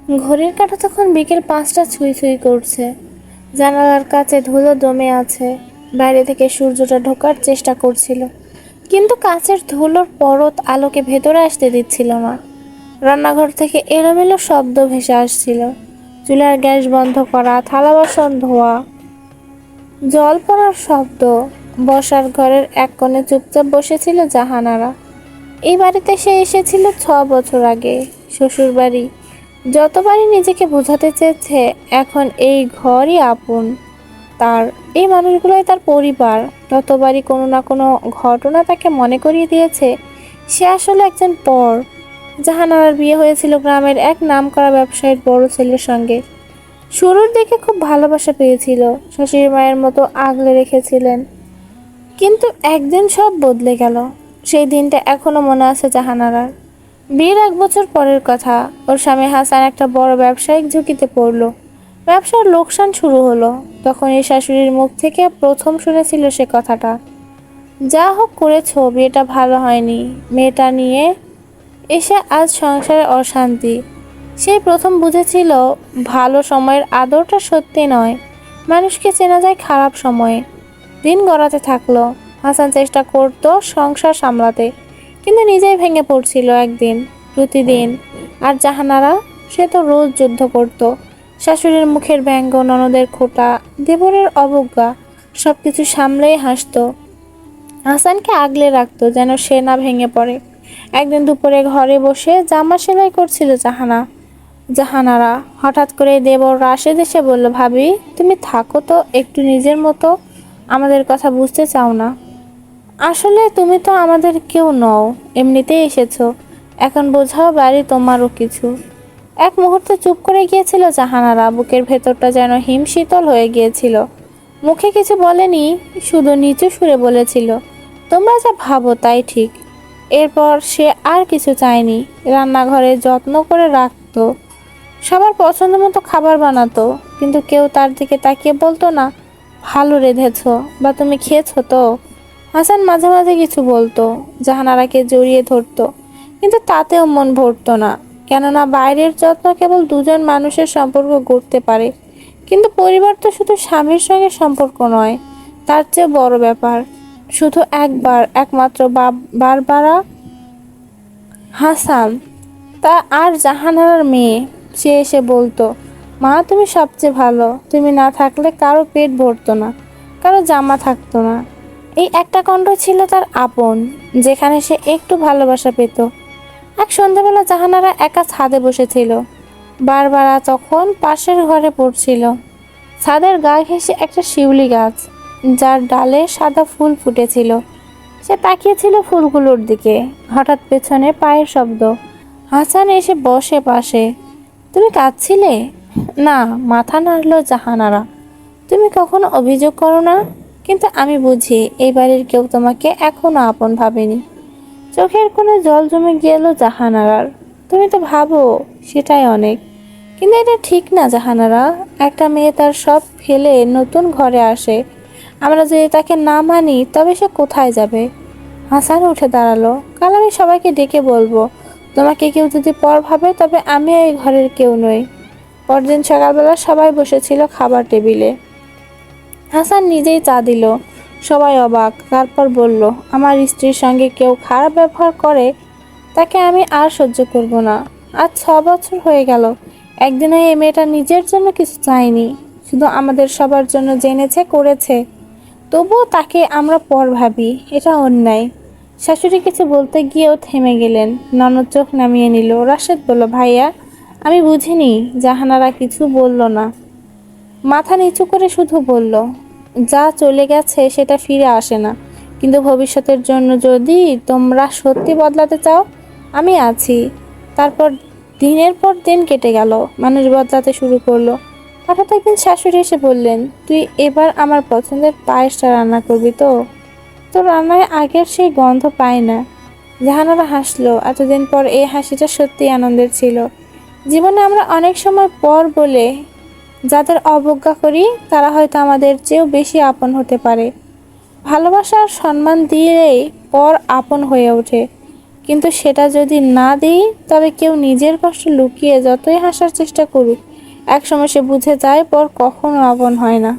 ঘড়ির কাঁটা তখন বিকেল 5টা ছুঁই ছুঁই করছে। জানালার কাছে ধুলো জমে আছে। বাইরে থেকে সূর্যটা ঢোকার চেষ্টা করছিল, কিন্তু কাচের ধুলোর পরত আলোকে ভেতরে আসতে দিচ্ছিল না। রান্নাঘর থেকে এলোমেলো শব্দ ভেসে আসছিল। চুলার গ্যাস বন্ধ করা, থালা বাসন ধোয়া, জল পড়ার শব্দ। বসার ঘরের এক কোণে চুপচাপ বসেছিল জাহানারা। এই বাড়িতে সে এসেছিল 6 বছর আগে, শ্বশুর বাড়ি। যতবারই নিজেকে বোঝাতে চেয়েছে এখন এই ঘরই আপন তার, এই মানুষগুলোই তার পরিবার, ততবারই কোনো না কোনো ঘটনা তাকে মনে করিয়ে দিয়েছে সে আসলে একজন পর। জাহানারার বিয়ে হয়েছিল গ্রামের এক নামকরা ব্যবসায়ীর বড় ছেলের সঙ্গে। শুরুর দিকে খুব ভালোবাসা পেয়েছিল, শাশুড়ি মায়ের মতো আগলে রেখেছিলেন। কিন্তু একদিন সব বদলে গেল। সেই দিনটা এখনো মনে আছে জাহানারার। বিয়ের 1 বছর পরের কথা। ওর স্বামী হাসান একটা বড় ব্যবসায়িক ঝুঁকিতে পড়লো। ব্যবসার লোকসান শুরু হলো। তখন এই শাশুড়ির মুখ থেকে প্রথম শুনেছিল সে কথাটা, যা হোক করেছো, বিয়েটা ভালো হয়নি। মেয়েটা নিয়ে এসে আজ সংসারে অশান্তি। সেই প্রথম বুঝেছিল ভালো সময়ের আদরটা সত্যি নয়, মানুষকে চেনা যায় খারাপ সময়ে। দিন গড়াতে থাকলো। হাসান চেষ্টা করতো সংসার সামলাতে, কিন্তু নিজেই ভেঙে পড়ছিল একদিন, প্রতিদিন। আর জাহানারা, সে তো রোজ যুদ্ধ করত। শাশুড়ির মুখের ব্যঙ্গ, ননদের খোঁটা, দেবরের অবজ্ঞা, সবকিছু সামলেই হাসতো। হাসানকে আগলে রাখতো যেন সে না ভেঙে পড়ে। একদিন দুপুরে ঘরে বসে জামা সেলাই করছিল জাহানারা। হঠাৎ করে দেবর রাশেদ এসে বলল, ভাবি তুমি থাকো তো, একটু নিজের মতো, আমাদের কথা বুঝতে চাও না? আসলে তুমি তো আমাদের কেউ নও, এমনিতেই এসেছো। এখন বোঝাও বাড়ি তোমারও কিছু। এক মুহূর্তে চুপ করে গিয়েছিল জাহানারা। বুকের ভেতরটা যেন হিমশীতল হয়ে গিয়েছিল। মুখে কিছু বলেনি, শুধু নিচু সুরে বলেছিল, তোমরা যা ভাবো তাই ঠিক। এরপর সে আর কিছু চায়নি। রান্নাঘরে যত্ন করে রাখতো, সবার পছন্দ মতো খাবার বানাতো, কিন্তু কেউ তার দিকে তাকিয়ে বলতো না, ভালো রেঁধেছো বা তুমি খেয়েছো তো। হাসান মাঝে মাঝে কিছু বলতো, জাহানারাকে জড়িয়ে ধরতো, কিন্তু তাতেও মন ভরতো না। কেননা বাইরের যত্ন কেবল দুজন মানুষের সম্পর্ক গড়তে পারে, কিন্তু পরিবার তো শুধু স্বামীর সঙ্গে সম্পর্ক নয়, তার চেয়ে বড় ব্যাপার। শুধু একবার, একমাত্র বারবারা হাসান তা আর জাহানারার মেয়ে। সে এসে বলতো, মা তুমি সবচেয়ে ভালো, তুমি না থাকলে কারো পেট ভরতো না, কারো জামা থাকতো না। এই একটা কণ্ঠ ছিল তার আপন, যেখানে সে একটু ভালোবাসা পেত। এক সন্ধ্যাবেলা জাহানারা একা ছাদে বসেছিল। বারবারা তখন পাশের ঘরে পড়ছিল। ছাদের গা ঘেঁষে একটা শিউলি গাছ, যার ডালে সাদা ফুল ফুটেছিল। সে তাকিয়েছিল ফুলগুলোর দিকে। হঠাৎ পেছনে পায়ের শব্দ। হাসান এসে বসে পাশে। তুমি কাঁদছিলে? না, মাথা নাড়ল জাহানারা। তুমি কখনো অভিযোগ করো না, কিন্তু আমি বুঝি এই বাড়ির কেউ তোমাকে এখনো আপন ভাবেনি। চোখের কোণে জল জমে গেল জাহানারার। তুমি তো ভাবো, সেটাই অনেক। কিন্তু এটা ঠিক না জাহানারা। একটা মেয়ে তার সব ফেলে নতুন ঘরে আসে। আমরা যদি তাকে না মানি তবে সে কোথায় যাবে? হাসান উঠে দাঁড়ালো। কাল আমি সবাইকে ডেকে বলবো, তোমাকে কেউ যদি পর ভাবে তবে আমি এই ঘরের কেউ নই। পরদিন সকালবেলা সবাই বসেছিল খাবার টেবিলে। হাসান নিজেই চা দিল। সবাই অবাক। তারপর বলল, আমার স্ত্রীর সঙ্গে কেউ খারাপ ব্যবহার করে, তাকে আমি আর সহ্য করব না। আজ 6 বছর হয়ে গেল, একদিনও এই মেয়েটা নিজের জন্য কিছু চায়নি, শুধু আমাদের সবার জন্য জেনেছে, করেছে। তবুও তাকে আমরা পর ভাবি, এটা অন্যায়। শাশুড়ি কিছু বলতে গিয়েও থেমে গেলেন। ননদ চোখ নামিয়ে নিল। রাশেদ বলল, ভাইয়া আমি বুঝিনি। জাহানারা কিছু বলল না, মাথা নিচু করে শুধু বলল, যা চলে গেছে সেটা ফিরে আসে না, কিন্তু ভবিষ্যতের জন্য যদি তোমরা সত্যি বদলাতে চাও, আমি আছি। তারপর দিনের পর দিন কেটে গেল। মানুষ বদলাতে শুরু করলো। হঠাৎ একদিন শাশুড়ি এসে বললেন, তুই এবার আমার পছন্দের পায়েসটা রান্না করবি তো? তো রান্নায় আগের সেই গন্ধ পায় না। জাহানারা হাসলো। এতদিন পর এই হাসিটা সত্যিই আনন্দের ছিল। জীবনে আমরা অনেক সময় পর বলে যাদের অবজ্ঞা করি, তারা হয়তো আমাদের চেয়েও বেশি আপন হতে পারে। ভালোবাসা আর সম্মান দিয়েই পর আপন হয়ে ওঠে। কিন্তু সেটা যদি না দিই, তবে কেউ নিজের কষ্ট লুকিয়ে যতই হাসার চেষ্টা করুক, একসময় সে বুঝে যায় পর কখনো আপন হয় না।